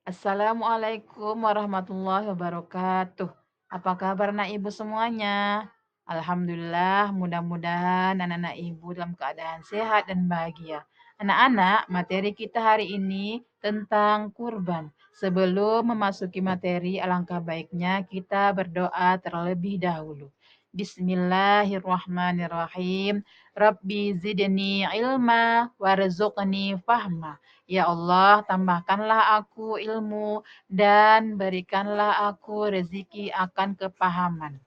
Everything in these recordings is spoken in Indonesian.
Assalamualaikum warahmatullahi wabarakatuh. Apa kabar anak ibu semuanya? Alhamdulillah, mudah-mudahan anak-anak ibu dalam keadaan sehat dan bahagia. Anak-anak, materi kita hari ini tentang kurban. Sebelum memasuki materi, alangkah baiknya kita berdoa terlebih dahulu. Bismillahirrahmanirrahim. Rabbi zidni ilma warzuqni fahma. Ya Allah, tambahkanlah aku ilmu dan berikanlah aku rezeki akan kepahaman.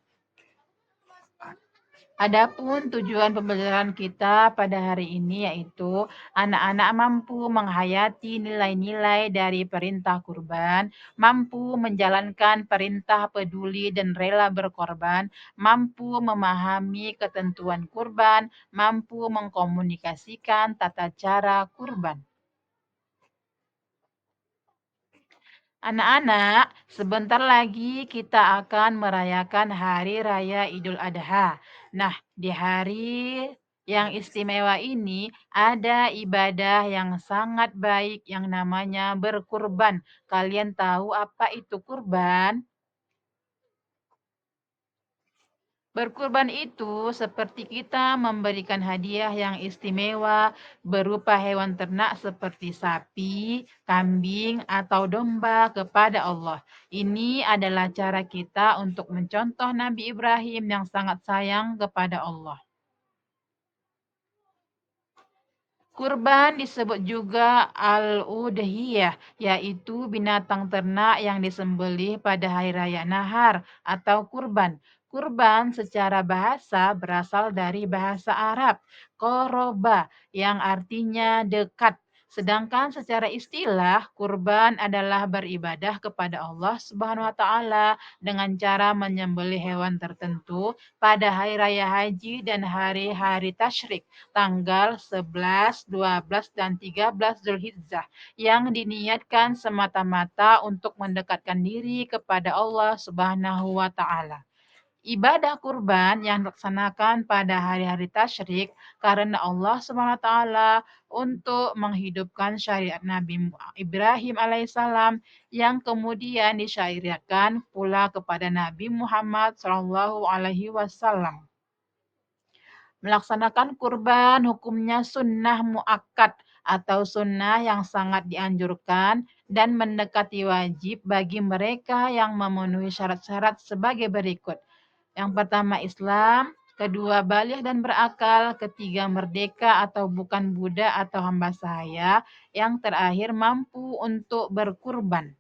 Adapun tujuan pembelajaran kita pada hari ini yaitu anak-anak mampu menghayati nilai-nilai dari perintah kurban, mampu menjalankan perintah peduli dan rela berkorban, mampu memahami ketentuan kurban, mampu mengkomunikasikan tata cara kurban. Anak-anak, sebentar lagi kita akan merayakan Hari Raya Idul Adha. Nah, di hari yang istimewa ini ada ibadah yang sangat baik yang namanya berkurban. Kalian tahu apa itu kurban? Berkurban itu seperti kita memberikan hadiah yang istimewa berupa hewan ternak seperti sapi, kambing, atau domba kepada Allah. Ini adalah cara kita untuk mencontoh Nabi Ibrahim yang sangat sayang kepada Allah. Kurban disebut juga al-udhiyah, yaitu binatang ternak yang disembelih pada hari raya Nahar atau kurban. Kurban secara bahasa berasal dari bahasa Arab, koroba, yang artinya dekat. Sedangkan secara istilah, kurban adalah beribadah kepada Allah Subhanahu wa taala dengan cara menyembelih hewan tertentu pada hari raya haji dan hari-hari tasyrik tanggal 11, 12, dan 13 Zulhijjah yang diniatkan semata-mata untuk mendekatkan diri kepada Allah Subhanahu wa taala. Ibadah kurban yang dilaksanakan pada hari-hari tasyrik karena Allah Subhanahu wa taala untuk menghidupkan syariat Nabi Ibrahim alaihissalam yang kemudian disyariatkan pula kepada Nabi Muhammad sallallahu alaihi wasallam. Melaksanakan kurban hukumnya sunnah muakkad atau sunnah yang sangat dianjurkan dan mendekati wajib bagi mereka yang memenuhi syarat-syarat sebagai berikut. Yang pertama Islam, kedua baligh dan berakal, ketiga merdeka atau bukan budak atau hamba sahaya, yang terakhir mampu untuk berkurban.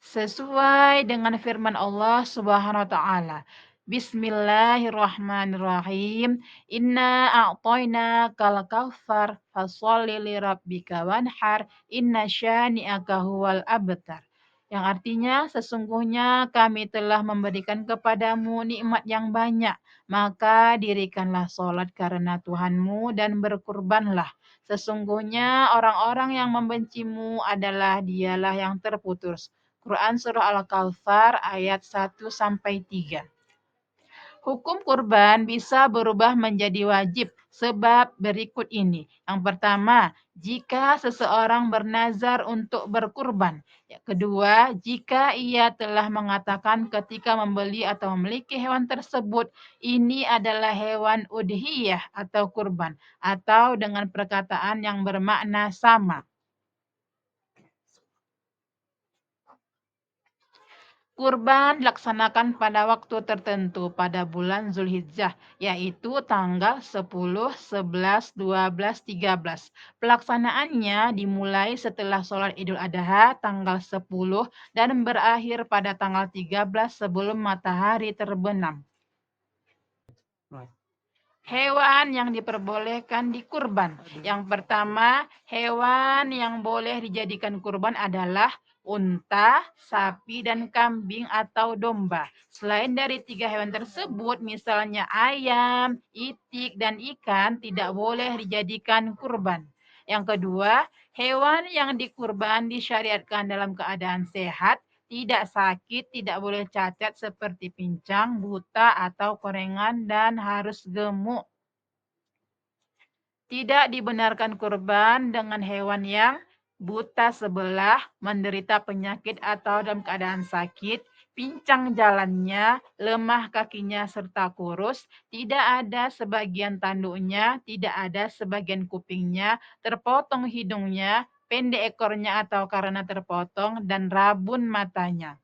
Sesuai dengan firman Allah Subhanahu wa taala. Bismillahirrahmanirrahim. Inna a'toina kal kautsar fasholli li rabbika wanhar inna syani'aka huwal abtar. Yang artinya sesungguhnya kami telah memberikan kepadamu nikmat yang banyak, maka dirikanlah sholat karena Tuhanmu dan berkurbanlah. Sesungguhnya orang-orang yang membencimu adalah dialah yang terputus. Quran Surah Al-Kautsar ayat 1 sampai 3. Hukum kurban bisa berubah menjadi wajib sebab berikut ini. Yang pertama, jika seseorang bernazar untuk berkurban. Yang kedua, jika ia telah mengatakan ketika membeli atau memiliki hewan tersebut, ini adalah hewan udhiyah atau kurban, atau dengan perkataan yang bermakna sama. Kurban dilaksanakan pada waktu tertentu pada bulan Zulhijjah, yaitu tanggal 10, 11, 12, 13. Pelaksanaannya dimulai setelah sholat Idul Adha tanggal 10 dan berakhir pada tanggal 13 sebelum matahari terbenam. Hewan yang diperbolehkan dikurban. Yang pertama, hewan yang boleh dijadikan kurban adalah unta, sapi, dan kambing atau domba. Selain dari tiga hewan tersebut, misalnya ayam, itik, dan ikan, tidak boleh dijadikan kurban. Yang kedua, hewan yang dikurban disyariatkan dalam keadaan sehat, tidak sakit, tidak boleh cacat seperti pincang, buta, atau korengan, dan harus gemuk. Tidak dibenarkan kurban dengan hewan yang buta sebelah, menderita penyakit atau dalam keadaan sakit, pincang jalannya, lemah kakinya serta kurus, tidak ada sebagian tanduknya, tidak ada sebagian kupingnya, terpotong hidungnya, pendek ekornya atau karena terpotong, dan rabun matanya.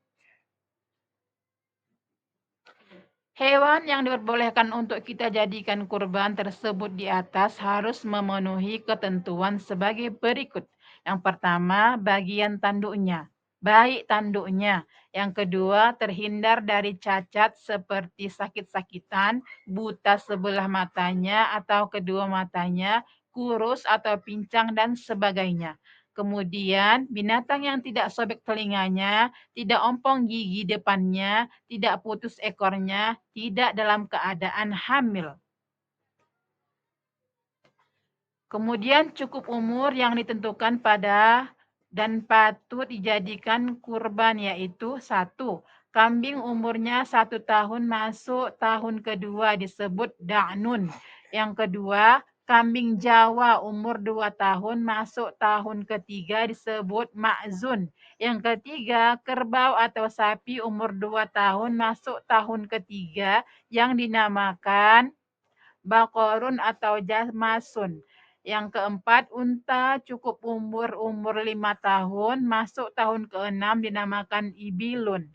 Hewan yang diperbolehkan untuk kita jadikan kurban tersebut di atas harus memenuhi ketentuan sebagai berikut. Yang pertama, bagian tanduknya, baik tanduknya. Yang kedua, terhindar dari cacat seperti sakit-sakitan, buta sebelah matanya atau kedua matanya, kurus atau pincang dan sebagainya. Kemudian, binatang yang tidak sobek telinganya, tidak ompong gigi depannya, tidak putus ekornya, tidak dalam keadaan hamil. Kemudian cukup umur yang ditentukan pada dan patut dijadikan kurban yaitu satu, kambing umurnya 1 tahun masuk tahun kedua disebut da'nun. Yang kedua, kambing Jawa umur 2 tahun masuk tahun ketiga disebut ma'zun. Yang ketiga, kerbau atau sapi umur 2 tahun masuk tahun ketiga yang dinamakan bakorun atau jamasun. Yang keempat, unta cukup umur 5 tahun, masuk tahun ke-6 dinamakan ibilun.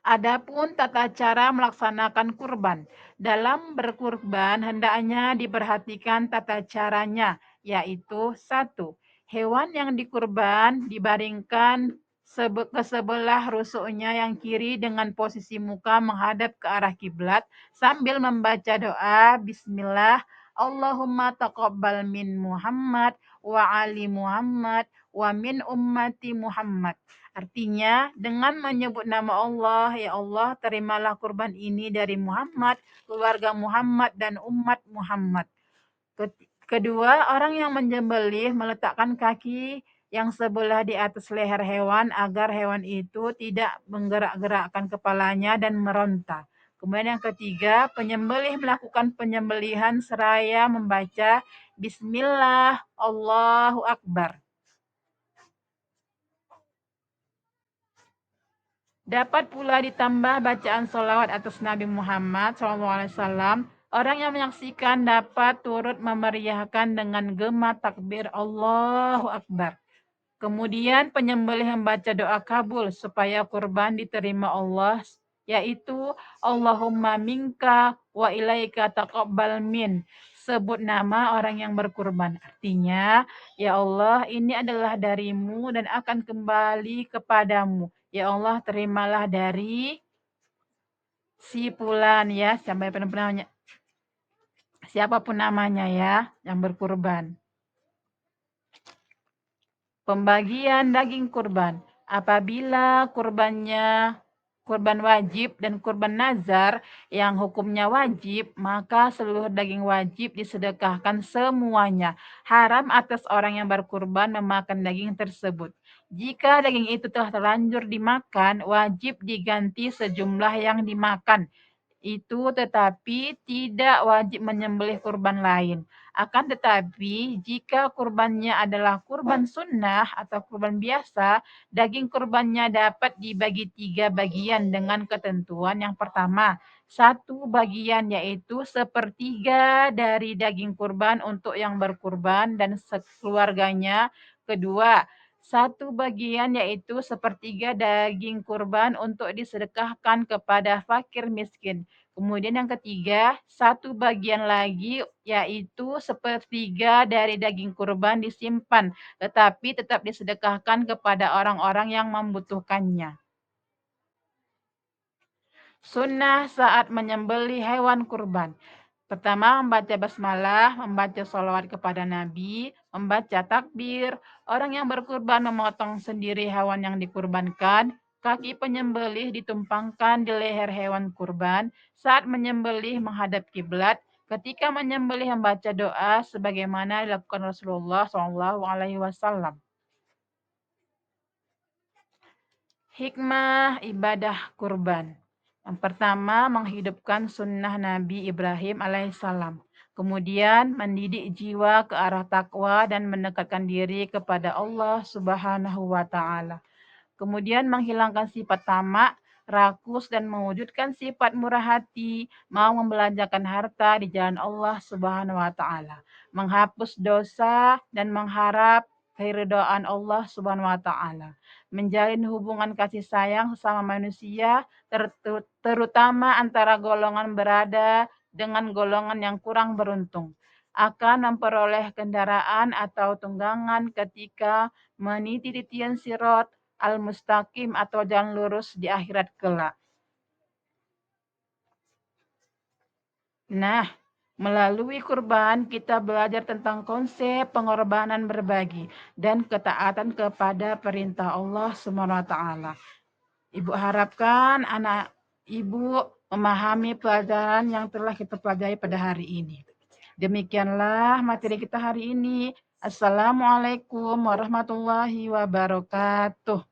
Adapun tata cara melaksanakan kurban. Dalam berkurban hendaknya diperhatikan tata caranya, yaitu satu, hewan yang dikurban dibaringkan ke sebelah rusuknya yang kiri dengan posisi muka menghadap ke arah kiblat sambil membaca doa Bismillah Allahumma taqabbal min Muhammad wa ali Muhammad wa min ummati Muhammad. Artinya, dengan menyebut nama Allah, ya Allah, terimalah kurban ini dari Muhammad, keluarga Muhammad, dan umat Muhammad. Kedua, orang yang menyembelih meletakkan kaki yang sebelah di atas leher hewan agar hewan itu tidak menggerak-gerakkan kepalanya dan meronta. Kemudian yang ketiga, penyembelih melakukan penyembelihan seraya membaca Bismillah, Allahu Akbar. Dapat pula ditambah bacaan sholawat atas Nabi Muhammad SAW. Orang yang menyaksikan dapat turut memeriahkan dengan gema takbir Allahu Akbar. Kemudian penyembelih membaca doa kabul supaya kurban diterima Allah, yaitu Allahumma minka wa ilaika taqabbal min. Sebut nama orang yang berkurban. Artinya, ya Allah, ini adalah darimu dan akan kembali kepadamu. Ya Allah, terimalah dari si fulan ya, sampai namanya. Siapapun namanya ya, yang berkurban. Pembagian daging kurban. Apabila kurban wajib dan kurban nazar yang hukumnya wajib, maka seluruh daging wajib disedekahkan semuanya. Haram atas orang yang berkurban memakan daging tersebut. Jika daging itu telah terlanjur dimakan, wajib diganti sejumlah yang dimakan itu tetapi tidak wajib menyembelih kurban lain. Akan tetapi jika kurbannya adalah kurban sunnah atau kurban biasa, daging kurbannya dapat dibagi 3 bagian dengan ketentuan yang pertama, 1 bagian yaitu sepertiga dari daging kurban untuk yang berkurban dan sekeluarganya. Kedua, 1 bagian yaitu sepertiga daging kurban untuk disedekahkan kepada fakir miskin. Kemudian yang ketiga, 1 bagian lagi yaitu sepertiga dari daging kurban disimpan, tetapi tetap disedekahkan kepada orang-orang yang membutuhkannya. Sunnah saat menyembelih hewan kurban. Pertama, membaca basmalah, membaca sholawat kepada Nabi, membaca takbir. Orang yang berkurban memotong sendiri hewan yang dikurbankan. Kaki penyembelih ditumpangkan di leher hewan kurban. Saat menyembelih menghadap kiblat. Ketika menyembelih membaca doa sebagaimana dilakukan Rasulullah SAW. Hikmah ibadah kurban. Yang pertama, menghidupkan sunnah Nabi Ibrahim alaihissalam. Kemudian mendidik jiwa ke arah takwa dan mendekatkan diri kepada Allah Subhanahu wa taala. Kemudian menghilangkan sifat tamak, rakus, dan mewujudkan sifat murah hati, mau membelanjakan harta di jalan Allah Subhanahu wa taala, menghapus dosa dan mengharap keridhaan Allah Subhanahu wa taala, menjalin hubungan kasih sayang sesama manusia, terutama antara golongan berada dengan golongan yang kurang beruntung, akan memperoleh kendaraan atau tunggangan ketika meniti titian sirat al-mustaqim atau jalan lurus di akhirat kelak. Nah, melalui kurban kita belajar tentang konsep pengorbanan berbagi dan ketaatan kepada perintah Allah Subhanahu wa taala. Ibu harapkan anak Ibu memahami pelajaran yang telah kita pelajari pada hari ini. Demikianlah materi kita hari ini. Assalamualaikum warahmatullahi wabarakatuh.